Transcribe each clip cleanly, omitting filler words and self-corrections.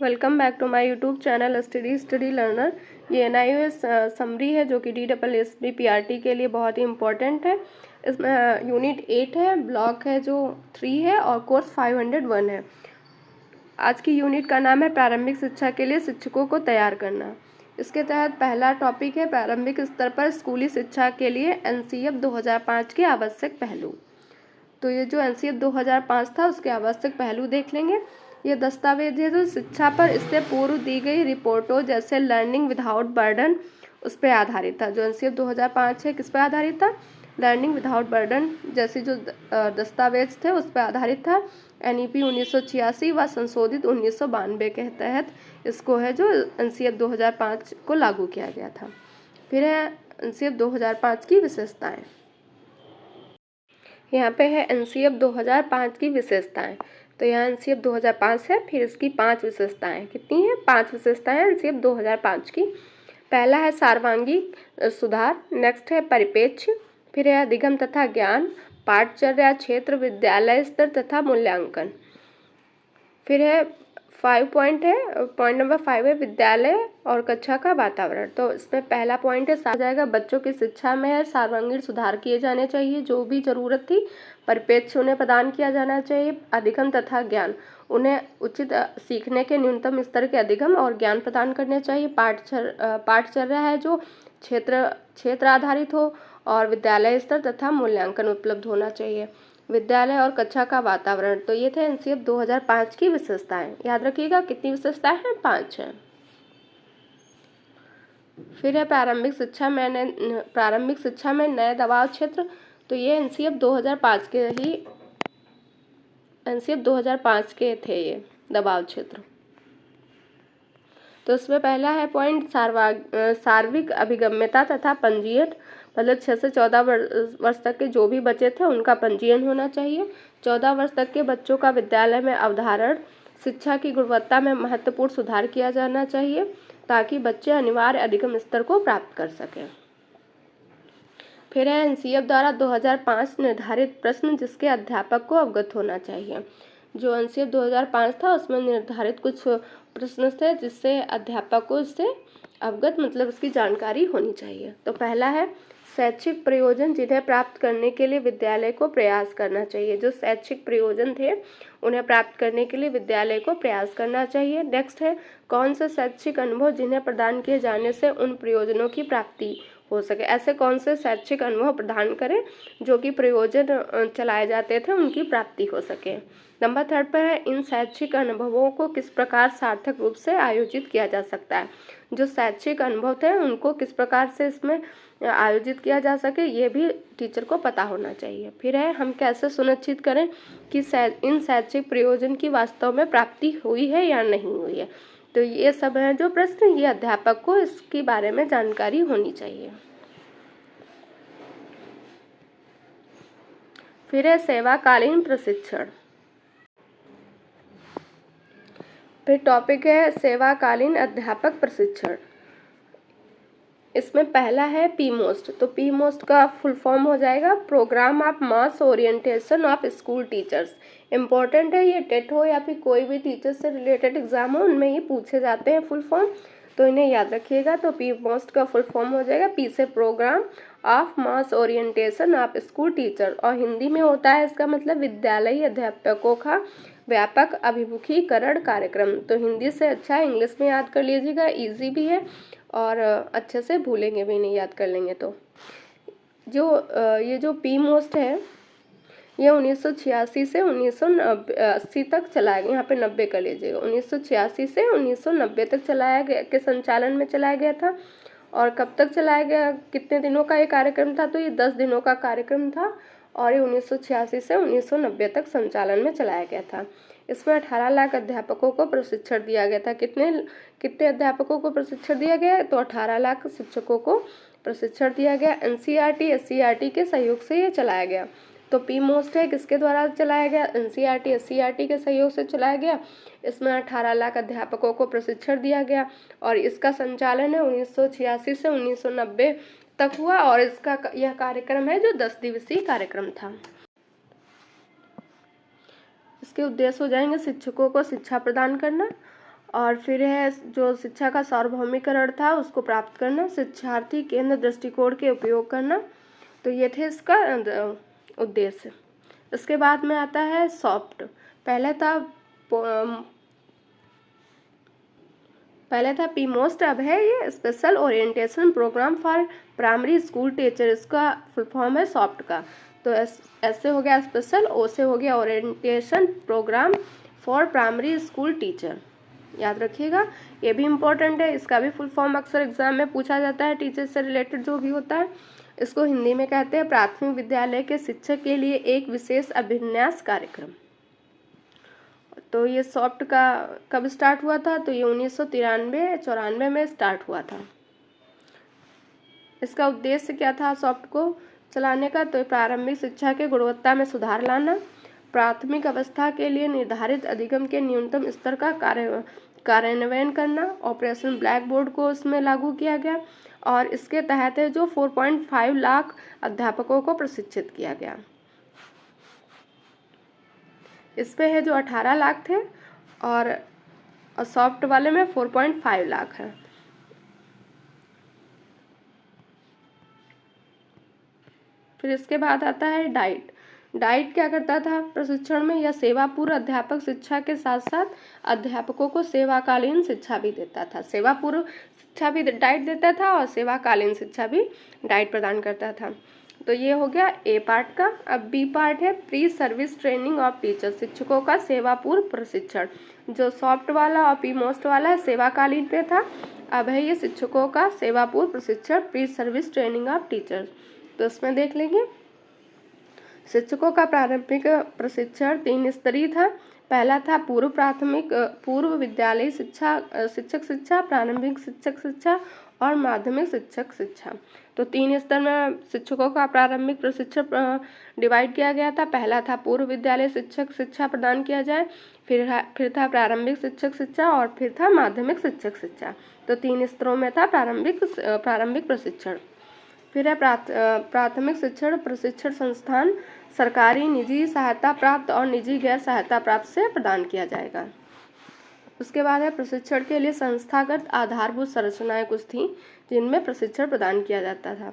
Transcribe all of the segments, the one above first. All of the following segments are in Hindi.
Welcome back to my YouTube channel study learner. ये NIOS समरी है जो कि DSSB PRT के लिए बहुत ही इम्पोर्टेंट है। इसमें यूनिट 8 है, ब्लॉक है जो 3 है और कोर्स 501 है। आज की यूनिट का नाम है प्रारंभिक शिक्षा के लिए शिक्षकों को तैयार करना। इसके तहत पहला टॉपिक है प्रारंभिक स्तर पर स्कूली शिक्षा के लिए NCF 2005 के आवश्यक पहलू। तो ये जो NCF 2005 था उसके आवश्यक पहलू देख लेंगे। ये दस्तावेज है जो शिक्षा पर इससे पूर्व दी गई रिपोर्टों जैसे लर्निंग विदाउट बर्डन उस पर आधारित था। जो NCF 2005 है किस पर आधारित था? लर्निंग विदाउट बर्डन जैसी जो दस्तावेज थे उस पर आधारित था। NEP 1986 व संशोधित 1992 के तहत इसको है जो NCF 2005 को लागू किया गया था। फिर है NCF 2005 की विशेषताएं। यहाँ पे है NCF 2005 की विशेषताएं। तो यहाँ NCF 2005 है, फिर इसकी 5 विशेषताएं। कितनी है? 5 विशेषताएं NCF 2005 की। पहला है सर्वांगीण सुधार, नेक्स्ट है परिप्रेक्ष्य, फिर है अधिगम तथा ज्ञान, पाठचर्या क्षेत्र, विद्यालय स्तर तथा मूल्यांकन। फिर है 5 पॉइंट है, पॉइंट नंबर 5 है विद्यालय और कक्षा का वातावरण। तो इसमें पहला पॉइंट है आ जाएगा बच्चों की शिक्षा में है सर्वांगीण सुधार किए जाने चाहिए। जो भी जरूरत थी परिप्रेक्ष्य उन्हें प्रदान किया जाना चाहिए। अधिगम तथा ज्ञान, उन्हें उचित सीखने के न्यूनतम स्तर के अधिगम और ज्ञान प्रदान करने चाहिए। पाठचर्या है जो क्षेत्र आधारित हो और विद्यालय स्तर तथा मूल्यांकन उपलब्ध होना चाहिए। विद्यालय और कक्षा का वातावरण, तो ये थे NCF 2005 की विशेषताएं। याद रखिएगा कितनी विशेषताएं हैं? 5 हैं। फिर है प्रारंभिक शिक्षा में नए दबाव क्षेत्र। तो ये NCF 2005 के थे ये दबाव क्षेत्र। तो इसमें पहला है पॉइंट सार्विक अभिगम्यता तथा पंजीयन, मतलब 6 से 14 वर्ष तक के जो भी बच्चे थे उनका पंजीयन होना चाहिए। 14 वर्ष तक के बच्चों का विद्यालय में अवधारण शिक्षा की गुणवत्ता में महत्वपूर्ण सुधार किया जाना चाहिए ताकि बच्चे अनिवार्य अधिगम स्तर को प्राप्त कर सकें। फिर है NCF द्वारा 2005 निर्धारित प्रश्न जिसके अध्यापक को अवगत होना चाहिए। जो NCF 2005 था उसमें निर्धारित कुछ प्रश्न थे जिससे अध्यापक को इससे अवगत, मतलब इसकी जानकारी होनी चाहिए। तो पहला है शैक्षिक प्रयोजन जिन्हें प्राप्त करने के लिए विद्यालय को प्रयास करना चाहिए। जो शैक्षिक प्रयोजन थे उन्हें प्राप्त करने के लिए विद्यालय को प्रयास करना चाहिए। नेक्स्ट है कौन से शैक्षिक अनुभव जिन्हें प्रदान किए जाने से उन प्रयोजनों की प्राप्ति हो सके। ऐसे कौन से शैक्षिक अनुभव प्रदान करें जो कि प्रयोजन चलाए जाते थे उनकी प्राप्ति हो सके। नंबर 3 पर है इन शैक्षिक अनुभवों को किस प्रकार सार्थक रूप से आयोजित किया जा सकता है। जो शैक्षिक अनुभव थे उनको किस प्रकार से इसमें आयोजित किया जा सके ये भी टीचर को पता होना चाहिए। फिर है हम कैसे सुनिश्चित करें कि इन शैक्षिक प्रयोजन की वास्तव में प्राप्ति हुई है या नहीं हुई है। तो ये सब हैं जो प्रश्न, ये अध्यापक को इसके बारे में जानकारी होनी चाहिए। फिर है सेवाकालीन प्रशिक्षण। फिर टॉपिक है सेवाकालीन अध्यापक प्रशिक्षण। इसमें पहला है PMOST। तो PMOST का फुल फॉर्म हो जाएगा programme of mass orientation of school teachers. Important है, ये टेट हो या फिर कोई भी टीचर से रिलेटेड एग्जाम हो उनमें ये पूछे जाते हैं फुल फॉर्म, तो इन्हें याद रखिएगा। तो PMOST का फुल फॉर्म हो जाएगा P से programme of mass orientation of school teacher, और हिंदी में होता है इसका मतलब विद्यालयी अध्यापकों का व्यापक अभिमुखीकरण कार्यक्रम। तो हिंदी से अच्छा इंग्लिश में याद कर लीजिएगा, इजी भी है और अच्छे से भूलेंगे भी नहीं, याद कर लेंगे। तो ये जो PMOST है ये 1986 से 1980 तक चलाया गया। यहाँ पे 90 कर लीजिएगा। 1986 से 1990 तक चलाया गया, के संचालन में चलाया गया था। और कब तक चलाया गया, कितने दिनों का ये कार्यक्रम था? तो ये 10 दिनों का कार्यक्रम था और ये 1986 से 1990 तक संचालन में चलाया गया था। इसमें 18 लाख अध्यापकों को प्रशिक्षण दिया गया था। कितने अध्यापकों को प्रशिक्षण दिया गया? तो 18 लाख शिक्षकों को प्रशिक्षण दिया गया। NCERT SCERT के सहयोग से ये चलाया गया। तो PMOST है किसके द्वारा चलाया गया? NCERT SCERT के सहयोग से चलाया गया। इसमें 18 लाख अध्यापकों को प्रशिक्षण दिया गया और इसका संचालन है 1986 से 1990 तक हुआ और इसका यह कार्यक्रम है जो 10 दिवसीय कार्यक्रम था। इसके उद्देश्य हो जाएंगे शिक्षकों को शिक्षा प्रदान करना और फिर है जो शिक्षा का सार्वभौमिकरण था उसको प्राप्त करना, शिक्षार्थी केंद्र दृष्टिकोण के उपयोग करना। तो ये थे इसका उद्देश्य। इसके बाद में आता है सॉफ्ट। पहले था पीमोस्ट, अब है ये special orientation programme for primary school teacher, इसका फुल फॉर्म है सॉफ्ट का। तो ऐसे हो गया स्पेशल, ओ से हो गया orientation programme for primary school teacher, याद रखिएगा, ये भी इम्पोर्टेंट है। इसका भी फुल फॉर्म अक्सर एग्जाम में पूछा जाता है, टीचर से रिलेटेड जो भी होता है। इसको हिंदी में कहते हैं प्राथमिक विद्यालय के शिक्षक के लिए एक विशेष अभिन्यास कार्यक्रम। तो ये सॉफ्ट का कब स्टार्ट हुआ था? तो ये 1993-94 में स्टार्ट हुआ था। इसका उद्देश्य क्या था सॉफ्ट को चलाने का? तो प्रारंभिक शिक्षा के गुणवत्ता में सुधार लाना, प्राथमिक अवस्था के लिए निर्धारित अधिगम के न्यूनतम स्तर का कार्यान्वयन करना, ऑपरेशन ब्लैक बोर्ड को उसमें लागू किया गया, और इसके तहत है जो 4.5 लाख अध्यापकों को प्रशिक्षित किया गया। इस पे है जो 18 लाख थे और सॉफ्ट वाले में 4.5 लाख है। फिर इसके बाद आता है डाइट। डाइट क्या करता था प्रशिक्षण में? या सेवा पूर्व अध्यापक शिक्षा के साथ साथ अध्यापकों को सेवाकालीन शिक्षा भी देता था। सेवा पूर्व शिक्षा भी डाइट देता था और सेवाकालीन शिक्षा भी डाइट प्रदान करता था। तो ये हो गया ए पार्ट का। अब बी पार्ट है pre service training of teacher, शिक्षकों का सेवा पूर्व प्रशिक्षण। जो सॉफ्ट वाला और पी मोस्ट वाला है सेवाकालीन पे था, अब है ये शिक्षकों का सेवा पूर्व प्रशिक्षण, pre service training of teacher. तो इसमें देख लेंगे शिक्षकों का प्रारंभिक प्रशिक्षण 3 स्तरीय था। पहला था पूर्व विद्यालय शिक्षा, शिक्षक शिक्षा, प्रारंभिक शिक्षक शिक्षा और माध्यमिक शिक्षक शिक्षा। तो 3 स्तर में शिक्षकों का प्रारंभिक प्रशिक्षण डिवाइड किया गया था। पहला था पूर्व विद्यालय शिक्षक शिक्षा प्रदान किया जाए, फिर था प्रारंभिक शिक्षक शिक्षा और फिर था माध्यमिक शिक्षक शिक्षा। तो 3 स्तरों में था प्रारंभिक प्रशिक्षण। फिर है प्राथमिक शिक्षण प्रशिक्षण संस्थान सरकारी, निजी सहायता प्राप्त और निजी गैर सहायता प्राप्त से प्रदान किया जाएगा। उसके बाद है प्रशिक्षण के लिए संस्थागत आधारभूत संरचनाएं कुछ थीं जिनमें प्रशिक्षण प्रदान किया जाता था।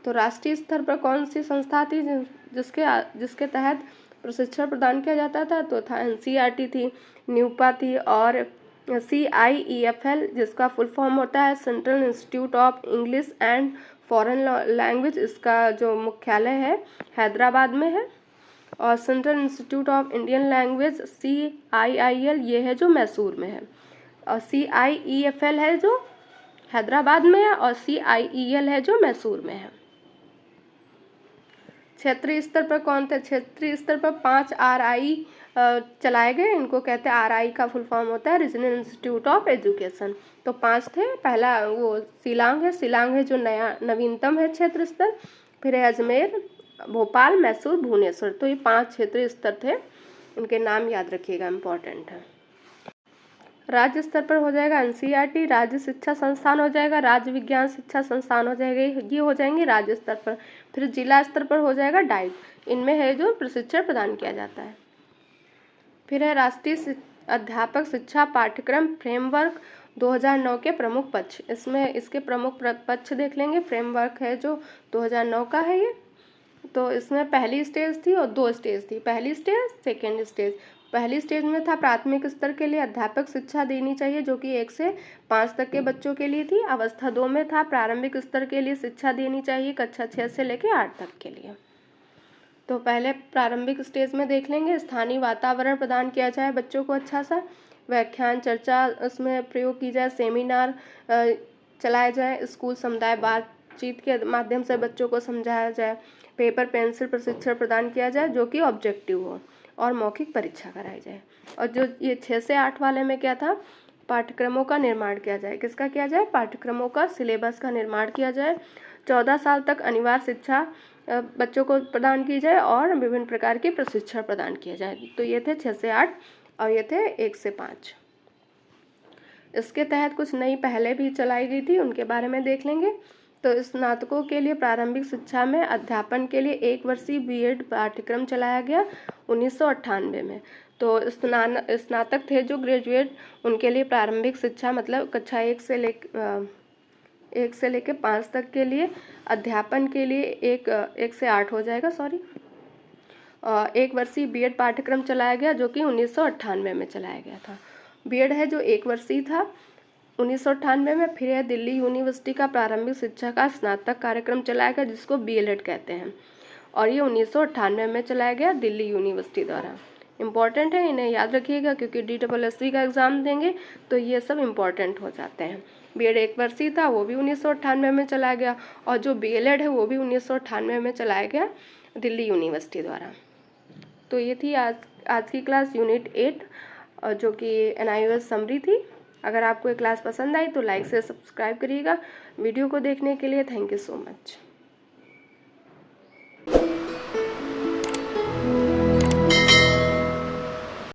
तो राष्ट्रीय स्तर पर कौन सी संस्था थी जिसके तहत प्रशिक्षण प्रदान किया जाता था? तो था NCERT थी, न्यूपा थी और CIEFL जिसका फुल फॉर्म होता है central institute of English and foreign language. इसका जो मुख्यालय है हैदराबाद में है। और central institute of Indian language CIIL ये है जो मैसूर में है। और CIEFL है जो हैदराबाद में है और CIEL है जो मैसूर में है। क्षेत्रीय स्तर पर कौन थे? क्षेत्रीय स्तर पर 5 RI चलाए गए। इनको कहते हैं RI का फुल फॉर्म होता है रीजनल इंस्टीट्यूट ऑफ एजुकेशन। तो 5 थे। पहला वो शिलांग है जो नवीनतम है क्षेत्र स्तर। फिर है अजमेर, भोपाल, मैसूर, भुवनेश्वर। तो ये 5 क्षेत्रीय स्तर थे, इनके नाम याद रखिएगा, इम्पोर्टेंट है। राज्य स्तर पर हो जाएगा NCERT, राज्य शिक्षा संस्थान हो जाएगा, राज्य विज्ञान शिक्षा संस्थान हो जाएगा, ये हो जाएंगे राज्य स्तर पर। फिर जिला स्तर पर हो जाएगा डाइट। इनमें है जो प्रशिक्षण प्रदान किया जाता है। फिर है राष्ट्रीय अध्यापक शिक्षा पाठ्यक्रम फ्रेमवर्क 2009 के प्रमुख पक्ष। इसमें इसके प्रमुख पक्ष देख लेंगे। फ्रेमवर्क है जो 2009 का है ये। तो इसमें पहली स्टेज थी और 2 स्टेज थी, पहली स्टेज, सेकेंड स्टेज। पहली स्टेज में था प्राथमिक स्तर के लिए अध्यापक शिक्षा देनी चाहिए जो कि 1 से 5 तक के बच्चों के लिए थी। अवस्था 2 में था प्रारंभिक स्तर के लिए शिक्षा देनी चाहिए कक्षा 6 से लेकर 8 तक के लिए। तो पहले प्रारंभिक स्टेज में देख लेंगे स्थानीय वातावरण प्रदान किया जाए बच्चों को अच्छा सा, व्याख्यान चर्चा उसमें प्रयोग की जाए, सेमिनार चलाया जाए, स्कूल समुदाय बातचीत के माध्यम से बच्चों को समझाया जाए, पेपर पेंसिल प्रशिक्षण प्रदान किया जाए जो कि ऑब्जेक्टिव हो, और मौखिक परीक्षा कराई जाए। और जो ये 6 से 8 वाले में क्या था? पाठ्यक्रमों का निर्माण किया जाए। किसका किया जाए? पाठ्यक्रमों का, सिलेबस का निर्माण किया जाए। 14 साल तक अनिवार्य शिक्षा बच्चों को प्रदान की जाए और विभिन्न प्रकार के प्रशिक्षण प्रदान किया जाए। तो ये थे 6 से 8 और ये थे 1 से 5। इसके तहत कुछ नई पहले भी चलाई गई थी, उनके बारे में देख लेंगे। तो स्नातकों के लिए प्रारंभिक शिक्षा में अध्यापन के लिए 1 वर्षीय बीएड पाठ्यक्रम चलाया गया 1998 में। तो स्नातक थे जो ग्रेजुएट, उनके लिए प्रारंभिक शिक्षा मतलब कक्षा 1 से लेकर 5 तक के लिए अध्यापन के लिए 1 से 8 हो जाएगा, 1 वर्षीय बीएड पाठ्यक्रम चलाया गया जो कि 1998 में चलाया गया था। बीएड है जो 1 वर्षीय था 1998 में। फिर है दिल्ली यूनिवर्सिटी का प्रारंभिक शिक्षा का स्नातक कार्यक्रम चलाया गया जिसको बीएलएड कहते हैं, और ये 1998 में चलाया गया दिल्ली यूनिवर्सिटी द्वारा। इम्पॉर्टेंट है, इन्हें याद रखिएगा क्योंकि DSSC का एग्ज़ाम देंगे तो ये सब इम्पॉर्टेंट हो जाते हैं। बीएड 1 वर्षीय था, वो भी 1998 में चलाया गया, और जो बीएलएड है वो भी 1998 में चलाया गया दिल्ली यूनिवर्सिटी द्वारा। तो ये थी आज की क्लास यूनिट 8 जो कि NIOS समरी थी। अगर आपको ये क्लास पसंद आई तो लाइक से सब्सक्राइब करिएगा। वीडियो को देखने के लिए थैंक यू सो मच।